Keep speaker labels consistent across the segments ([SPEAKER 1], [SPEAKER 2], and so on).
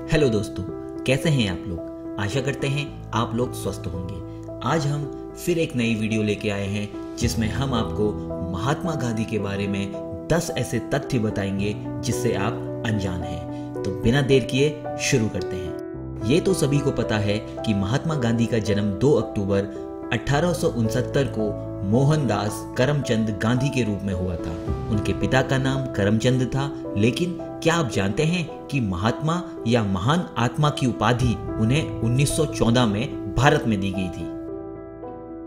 [SPEAKER 1] Hello दोस्तों, कैसे हैं आप लोग। आशा करते हैं आप लोग स्वस्थ होंगे। आज हम फिर एक नई वीडियो लेके आए हैं जिसमें हम आपको महात्मा गांधी के बारे में 10 ऐसे तथ्य बताएंगे जिससे आप अनजान हैं। तो बिना देर किए शुरू करते हैं। ये तो सभी को पता है कि महात्मा गांधी का जन्म 2 अक्टूबर 1869 को मोहनदास करमचंद गांधी के रूप में हुआ था। उनके पिता का नाम करमचंद था, लेकिन क्या आप जानते हैं कि महात्मा या महान आत्मा की उपाधि उन्हें 1914 में भारत में दी गई थी।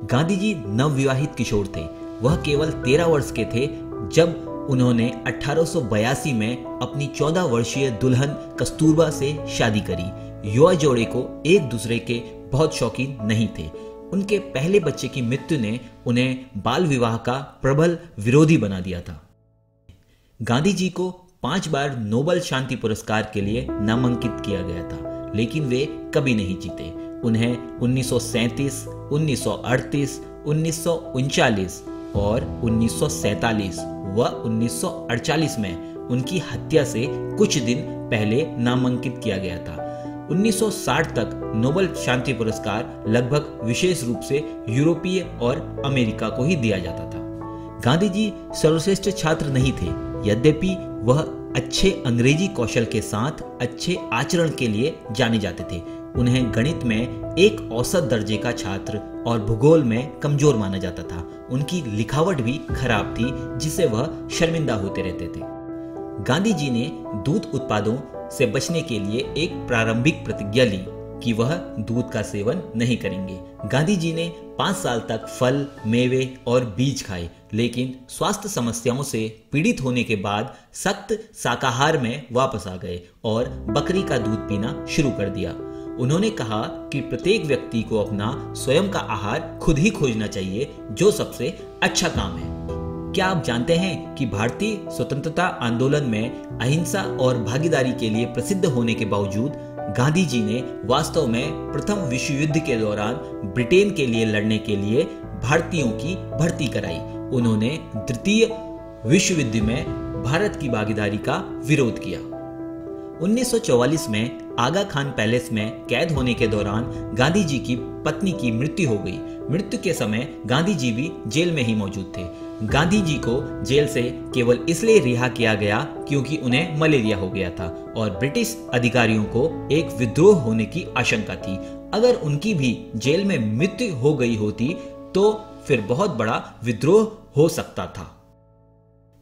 [SPEAKER 1] गांधी जी नवविवाहित किशोर थे। वह केवल 13 वर्ष के थे जब उन्होंने 1882 में अपनी 14 वर्षीय दुल्हन कस्तूरबा से शादी करी। युवा जोड़े को एक दूसरे के बहुत शौकीन नहीं थे। उनके पहले बच्चे की मृत्यु ने उन्हें बाल विवाह का प्रबल विरोधी बना दिया था। गांधी जी को 5 बार नोबेल शांति पुरस्कार के लिए नामांकित किया गया था, लेकिन वे कभी नहीं जीते। उन्हें 1937, 1938, 1939 और 1947 व 1948 में उनकी हत्या से कुछ दिन पहले नामांकित किया गया था। 1960 तक नोबेल शांति पुरस्कार लगभग विशेष रूप से यूरोपीय और अमेरिका को ही दिया जाता था। गांधी जी सर्वश्रेष्ठ छात्र नहीं थे, यद्यपि वह अच्छे अंग्रेजी कौशल के साथ अच्छे आचरण के लिए जाने जाते थे। उन्हें गणित में एक औसत दर्जे का छात्र और भूगोल में कमजोर माना जाता था। उनकी लिखावट भी खराब थी, जिससे वह शर्मिंदा होते रहते थे। गांधी जी ने दूध उत्पादों से बचने के लिए एक प्रारंभिक प्रतिज्ञा ली कि वह दूध का सेवन नहीं करेंगे। गांधी जी ने 5 साल तक फल, मेवे और बीज खाए, लेकिन स्वास्थ्य समस्याओं से पीड़ित होने के बाद सख्त शाकाहार में वापस आ गए और बकरी का दूध पीना शुरू कर दिया। उन्होंने कहा कि प्रत्येक व्यक्ति को अपना स्वयं का आहार खुद ही खोजना चाहिए, जो सबसे अच्छा काम है। क्या आप जानते हैं कि भारतीय स्वतंत्रता आंदोलन में अहिंसा और भागीदारी के लिए प्रसिद्ध होने के बावजूद गांधी जी ने वास्तव में प्रथम विश्व युद्ध के दौरान ब्रिटेन के लिए लड़ने के लिए भारतीयों की भर्ती कराई। उन्होंने द्वितीय विश्व युद्ध में भारत की भागीदारी का विरोध किया। 1944 में आगा खान पैलेस में कैद होने के दौरान गांधी जी की पत्नी की मृत्यु हो गई। मृत्यु के समय गांधी जी भी जेल में ही मौजूद थे। गांधी जी को जेल से केवल इसलिए रिहा किया गया क्योंकि उन्हें मलेरिया हो गया था और ब्रिटिश अधिकारियों को एक विद्रोह होने की आशंका थी। अगर उनकी भी जेल में मृत्यु हो गई होती तो फिर बहुत बड़ा विद्रोह हो सकता था।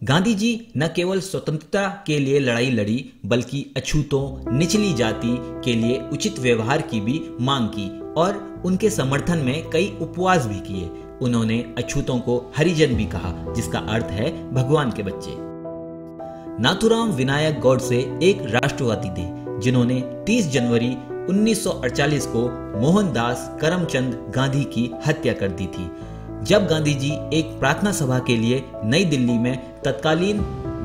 [SPEAKER 1] गांधी जी न केवल स्वतंत्रता के लिए लड़ाई लड़ी, बल्कि अछूतों, निचली जाति के लिए उचित व्यवहार की भी मांग की और उनके समर्थन में कई उपवास भी किए। उन्होंने अछूतों को हरिजन भी कहा, जिसका अर्थ है भगवान के बच्चे। नाथूराम विनायक गौडसे एक राष्ट्रवादी थे, जिन्होंने 30 जनवरी 1948 को मोहनदास करमचंद गांधी की हत्या कर दी थी। जब गांधी जी एक प्रार्थना सभा के लिए नई दिल्ली में तत्कालीन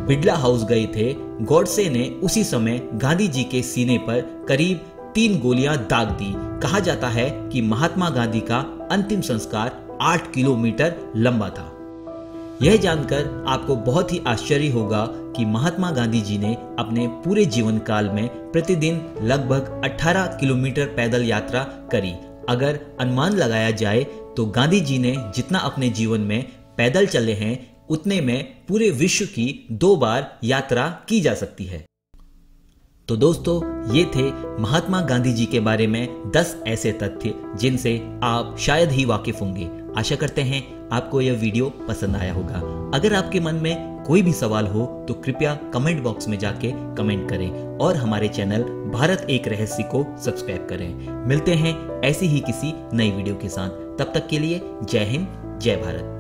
[SPEAKER 1] बिड़ला हाउस गए थे, गॉडसे ने उसी समय गांधी जी के सीने पर करीब 3 गोलियां दाग दी। कहा जाता है कि महात्मा गांधी का अंतिम संस्कार 8 किलोमीटर लंबा था। यह जानकर आपको बहुत ही आश्चर्य होगा कि महात्मा गांधी जी ने अपने पूरे जीवन काल में प्रतिदिन लगभग 18 किलोमीटर पैदल यात्रा करी। अगर अनुमान लगाया जाए तो गांधी जी ने जितना अपने जीवन में पैदल चले हैं, उतने में पूरे विश्व की 2 बार यात्रा की जा सकती है। तो दोस्तों, ये थे महात्मा गांधी जी के बारे में 10 ऐसे तथ्य जिनसे आप शायद ही वाकिफ होंगे। आशा करते हैं आपको यह वीडियो पसंद आया होगा। अगर आपके मन में कोई भी सवाल हो तो कृपया कमेंट बॉक्स में जाके कमेंट करें और हमारे चैनल भारत एक रहस्य को सब्सक्राइब करें। मिलते हैं ऐसी ही किसी नई वीडियो के साथ। तब तक के लिए जय हिंद, जय भारत।